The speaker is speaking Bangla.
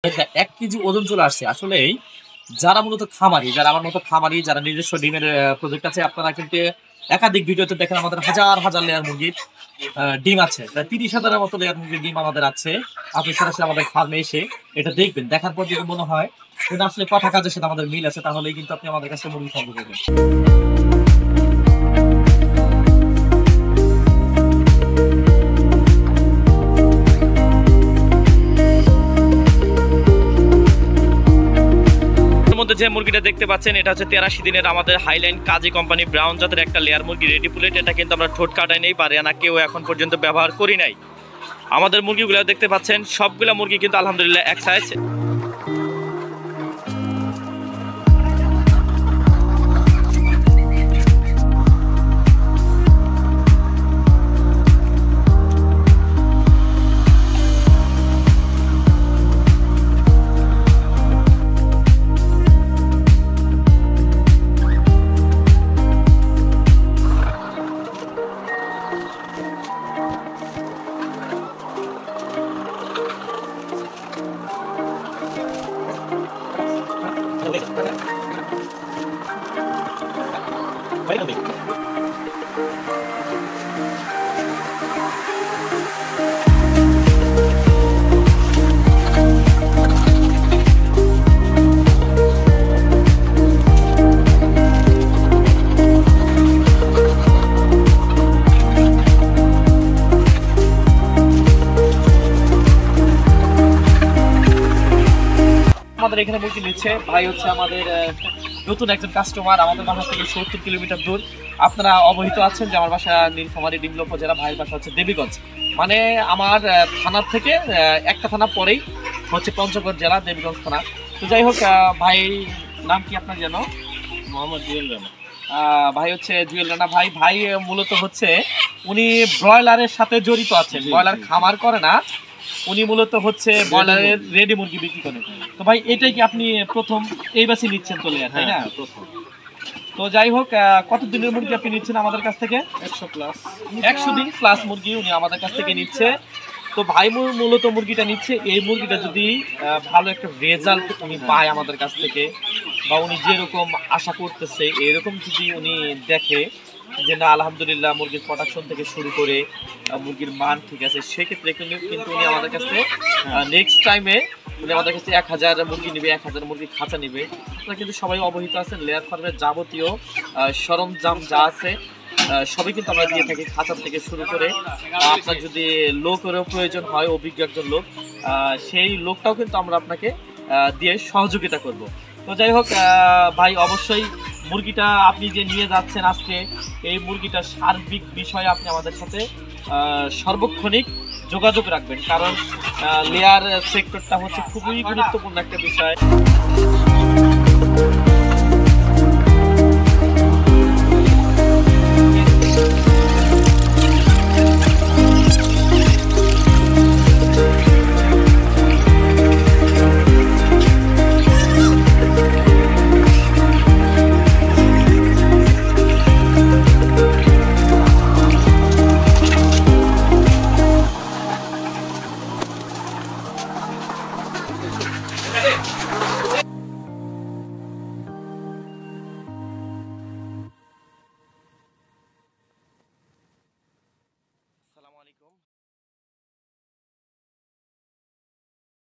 ১ কেজি ওজন চলে আসছে। আসলেই যারা মূলত খামারি, যারা আমার মতো খামারি, যারা নিজস্ব ডিমের প্রজেক্ট আছে, আপনারা কিন্তু একাধিক ভিডিওতে দেখেন আমাদের হাজার, হাজার লেয়ার মুরগির ডিম আছে। প্রায় ৩০,০০০ এর মতো লেয়ার মুরগির ডিম আমাদের আছে। আপনি সরাসরি আমাদের ফার্মে এসে এটা দেখবেন। দেখার পর যদি মনে হয় এটা আসলে কথা কাজের সাথে আমাদের মিল আছে, তাহলেই কিন্তু আপনি আমাদের কাছে মুরগি সংগ্রহ করবেন। যে মুরগিটা দেখতে পাচ্ছেন এটা হচ্ছে ৮৩ দিনের আমাদের হাইলাইন কাজী কোম্পানি ব্রাউন জাতের একটা লেয়ার মুরগি রেডি পুলেট। এটা কিন্তু আমরা ঠোঁট কাটাই নেই, বারিয়ানা কেউ এখন পর্যন্ত ব্যবহার করি নাই। আমাদের মুরগিগুলো দেখতে পাচ্ছেন সবগুলা মুরগি কিন্তু আলহামদুলিল্লাহ এক সাইজ। আমাদের এখানে মুরগি নিচ্ছে ভাই হচ্ছে আমাদের নতুন একজন কাস্টমার, আমাদের বাসা থেকে ৭০ কিলোমিটার দূর। আপনারা অবহিত আছেন যে আমার বাসা নীলফামারী ডিমলা উপজেলা, ভাইয়ের বাসা হচ্ছে দেবীগঞ্জ। মানে আমার থানার থেকে একটা থানা পরেই হচ্ছে পঞ্চগড় জেলা, দেবীগঞ্জ থানা। তো যাই হোক, ভাই নাম কি আপনার যেন? মোহাম্মদ জুয়েল রানা। ভাই হচ্ছে জুয়েল রানা ভাই। ভাই মূলত হচ্ছে উনি ব্রয়লারের সাথে জড়িত আছেন, ব্রয়লার খামার করে না, উনি মূলত হচ্ছে ব্রয়লারের রেডি মুরগি বিক্রি করেন। তো ভাই এটাই কি আপনি প্রথম এই বাসে নিচ্ছেন তো লেয়ার, তাই না? প্রথম। তো যাই হোক, কত দিনের মুরগি আপনি নিচ্ছেন আমাদের কাছ থেকে? 100 দিন প্লাস মুরগি উনি আমাদের কাছ থেকে নিচ্ছে। তো ভাই মূলত মুরগিটা নিচ্ছে, এই মুরগিটা যদি ভালো একটা রেজাল্ট উনি পায় আমাদের কাছ থেকে, বা উনি যেরকম আশা করতেছে এরকম যদি উনি দেখে যে না আলহামদুলিল্লাহ মুরগির প্রোডাকশন থেকে শুরু করে মুরগির মান ঠিক আছে, সেক্ষেত্রে কিন্তু উনি আমাদের কাছে নেক্সট টাইমে উনি আমাদের কাছে ১০০০ মুরগি নেবে, ১০০০ মুরগির খাঁচা নেবে। আপনারা কিন্তু সবাই অবহিত আছেন লেয়ার ফার্মের যাবতীয় সরঞ্জাম যা আছে সবই কিন্তু আমরা দিয়ে থাকি, খাঁচা থেকে শুরু করে। আপনার যদি লোকেরও প্রয়োজন হয়, অভিজ্ঞ একজন লোক, সেই লোকটাও কিন্তু আমরা আপনাকে দিয়ে সহযোগিতা করব। তো যাই হোক ভাই, অবশ্যই মুরগিটা আপনি যে নিয়ে যাচ্ছেন আজকে, এই মুরগিটার সার্বিক বিষয়ে আপনি আমাদের সাথে সর্বক্ষণিক যোগাযোগ রাখবেন, কারণ লেয়ার সেক্টরটা হচ্ছে খুবই গুরুত্বপূর্ণ একটা বিষয়।